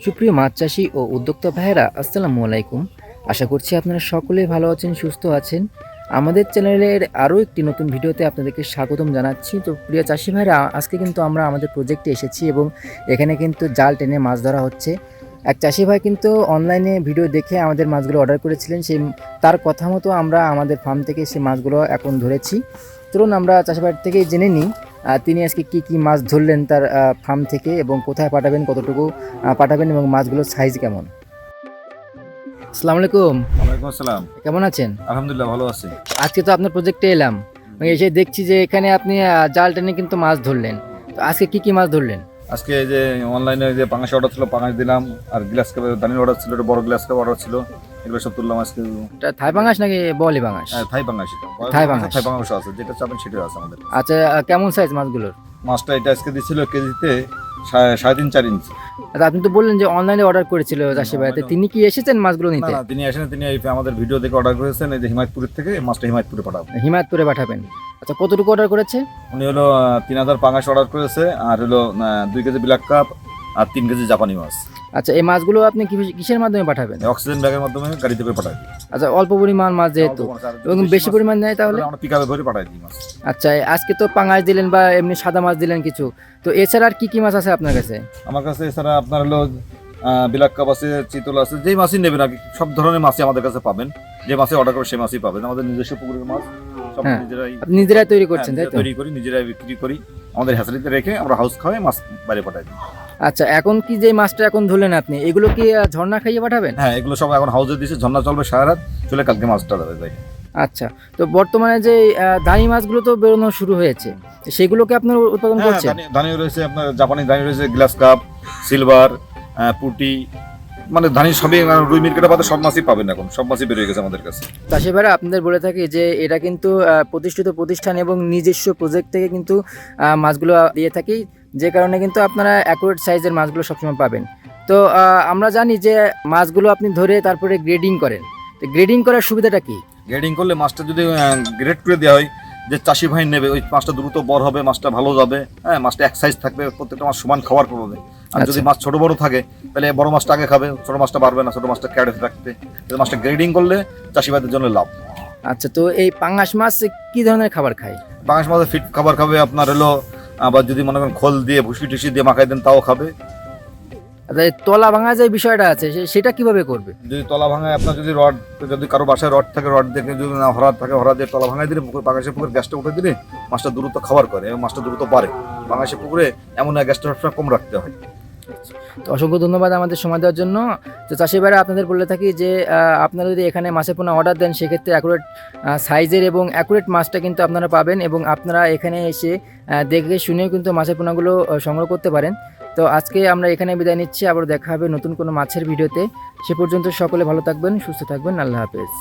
সুপ্রিয় মাছ চাষি ও উদ্যোক্তা ভাইয়েরা আসসালামু আলাইকুম। আশা করছি আপনারা সকলেই ভালো আছেন, সুস্থ আছেন। আমাদের চ্যানেলের আরও একটি নতুন ভিডিওতে আপনাদেরকে স্বাগতম জানাচ্ছি। তো প্রিয় চাষি ভাইরা, আজকে কিন্তু আমরা আমাদের প্রজেক্টে এসেছি এবং এখানে কিন্তু জাল টেনে মাছ ধরা হচ্ছে। এক চাষি ভাই কিন্তু অনলাইনে ভিডিও দেখে আমাদের মাছগুলো অর্ডার করেছিলেন, সেই তার কথা মতো আমরা আমাদের ফার্ম থেকে সেই মাছগুলো এখন ধরেছি। চলুন আমরা চাষি ভাইয়ের থেকেই জেনে নিই তিনি আজকে কি মাছ ধরলেন তার ফার্ম থেকে, এবং কোথায় পাঠাবেন, কতটুকু পাঠাবেন এবং মাছগুলোর সাইজ কেমন। আসসালামু আলাইকুম। ওয়ালাইকুম আসসালাম। কেমন আছেন? আলহামদুলিল্লাহ ভালো আছি। আজকে তো আপনার প্রজেক্টে এলাম, এসে দেখছি যে এখানে আপনি জাল টেনে কিন্তু মাছ ধরলেন। তো আজকে কি মাছ ধরলেন? আজকে এই যে অনলাইনে যে পাঙাশ অর্ডার ছিল, পাঙাশ দিলাম। আর গ্লাস কাপ দানির অর্ডার ছিল, একটা বড় গ্লাস কাপ অর্ডার ছিল, এগুলো সব তুললাম আজকে। এটা থাই পাঙাশ নাকি বলি পাঙাশ? থাই পাঙাশ। থাই পাঙাশ। থাই পাঙাশ আছে, যেটা চাবেন সেটাই আছে আমাদের। আচ্ছা, কেমন সাইজ মাছগুলোর? মাছটা এটা আজকে দিছিল কেজিতে 3.5-4 ইঞ্চি। আচ্ছা, আপনি তো বললেন যে অনলাইনে অর্ডার করেছিল চাষি ভাইতে, তিনি কি এসেছেন মাছগুলো না নিতে? না, তিনি আসেন, তিনি আমাদের ভিডিও দেখে অর্ডার করেছেন। এই যে হিমায়তপুরের থেকে মাছটা হিমায়তপুরে পাঠাবো। হিমায়তপুরে পাঠাবেন। আচ্ছা, কতটুকু অর্ডার করেছে? উনি হলো 3000 পাঙাশ অর্ডার করেছে, আর হলো 2 কেজি ব্ল্যাক কাপ, আর 3 কেজি জাপানি মাছ। আচ্ছা, এই মাছগুলো আপনি কিসের মাধ্যমে পাঠাবেন? অক্সিজেন ব্যাগের মাধ্যমে গাড়িতে করে পাঠাই। আচ্ছা, অল্প পরিমাণ মাছ যেহেতু, এবং বেশি পরিমাণ নেয় তাহলে? আমরা পিকআপে করে পাঠাই দিই মাছ। আচ্ছা, আজকে তো পাঙাশ দিলেন বা এমনি সাদা মাছ দিলেন কিছু, তো এছাড়া আর কি মাছ আছে আপনার কাছে? আমার কাছে এছাড়া আপনার হলো বিলাক কাপ আছে, চিতল আছে, যেই মাছই নেবেন আর কি, সব ধরনের মাছই আমাদের কাছে পাবেন। যে মাছে অর্ডার করবে সেই মাছই পাবেন। আমাদের নিজস্ব পুকুরের মাছ, সব হ্যাঁ, নিজেরাই আপনি নিজেরাই তৈরি করছেন তাই তো? তৈরি করি, নিজেরাই বিক্রি করি। আমাদের হ্যাচারিতে রেখে আমরা হাউস খাওয়াই মাছ বাইরে পাঠাই দিই। আচ্ছা, এখন কি যে মাছটা এখন ধরলেন আপনি, এগুলো কি ঝর্ণা খাইয়ে পাঠাবেন? হ্যাঁ, এগুলো সব এখন হাউসে দিয়েছে, ঝর্ণা চলবে সারা রাত, চলে কালকে মাছটা যাবে যাই। আচ্ছা, তো বর্তমানে যে দানি মাছগুলো তো বেরোনো শুরু হয়েছে, সেগুলোকে আপনার উৎপাদন করছেন? ধানি রয়েছে, আপনার জাপানি ধানি রয়েছে, গ্লাস কাপ, সিলভার, পুটি, মানে ধানি সবই, রুই মিরকেটা পাতে সব মাছই পাবেন। এখন সব মাছই বেরিয়ে গেছে আমাদের কাছে। চাষি ভাইরা, আপনাদের বলে থাকি যে এটা কিন্তু প্রতিষ্ঠিত প্রতিষ্ঠান এবং নিজস্ব প্রজেক্ট থেকে কিন্তু মাছগুলো দিয়ে থাকি, যে কারণে কিন্তু আপনারা অ্যাকুরেট সাইজের মাছগুলো সবসময় পাবেন। তো আমরা জানি যে মাছগুলো আপনি ধরে তারপরে গ্রেডিং করেন, তো গ্রেডিং করার সুবিধাটা কি? গ্রেডিং করলে মাছটা যদি গ্রেড করে দেওয়া হয়, যে চাষি ভাই নেবে, ওই মাছটা দ্রুত বড় হবে, মাছটা ভালো যাবে। হ্যাঁ, মাছটা এক সাইজ থাকবে, প্রত্যেকটা মাছ সমান খাবার পাবে। আর যদি মাছ ছোট বড় থাকে, তাহলে বড় মাছটা আগে খাবে, ছোট মাছটা পারবে না, ছোট মাছটা ক্যাডে থাকবে। মাছটা গ্রেডিং করলে চাষি ভাইদের জন্য লাভ। আচ্ছা, তো এই পাঙাশ মাছ কি ধরনের খাবার খায়? পাঙাশ মাছের ফিট খাবার খাবে আপনার হলো, আবার যদি মনে করেন খোল দিয়ে ভুসি টুসি দিয়ে মাখাই দেন তাও খাবে। আচ্ছা, এই তলা ভাঙা যে বিষয়টা আছে সেটা কিভাবে করবে? যদি তলা ভাঙায়, আপনার যদি রড, যদি কারো বাসায় রড থাকে, রড দিয়ে, যদি না হরা থাকে, হরা দিয়ে তলা ভাঙাই দিলে, পাঙাশের পুকুরে গ্যাসটা উঠে দিলে মাছটা দ্রুত খাবার করে এবং মাছটা দ্রুত বাড়ে। পাঙাশের পুকুরে এমন গ্যাসটা সবসময় কম রাখতে হয়। তো অসংখ্য ধন্যবাদ আমাদের সময় দেওয়ার জন্য। তো চাষি ভাইরা, আপনাদের বলে থাকি যে আপনারা যদি এখানে মাছের পোনা অর্ডার দেন, সেক্ষেত্রে অ্যাকুরেট সাইজের এবং অ্যাকুরেট মাছটা কিন্তু আপনারা পাবেন, এবং আপনারা এখানে এসে দেখে শুনেও কিন্তু মাছের পোনাগুলো সংগ্রহ করতে পারেন। তো আজকে আমরা এখানে বিদায় নিচ্ছি, আবার দেখা হবে নতুন কোনো মাছের ভিডিওতে। সে পর্যন্ত সকলে ভালো থাকবেন, সুস্থ থাকবেন। আল্লাহ হাফেজ।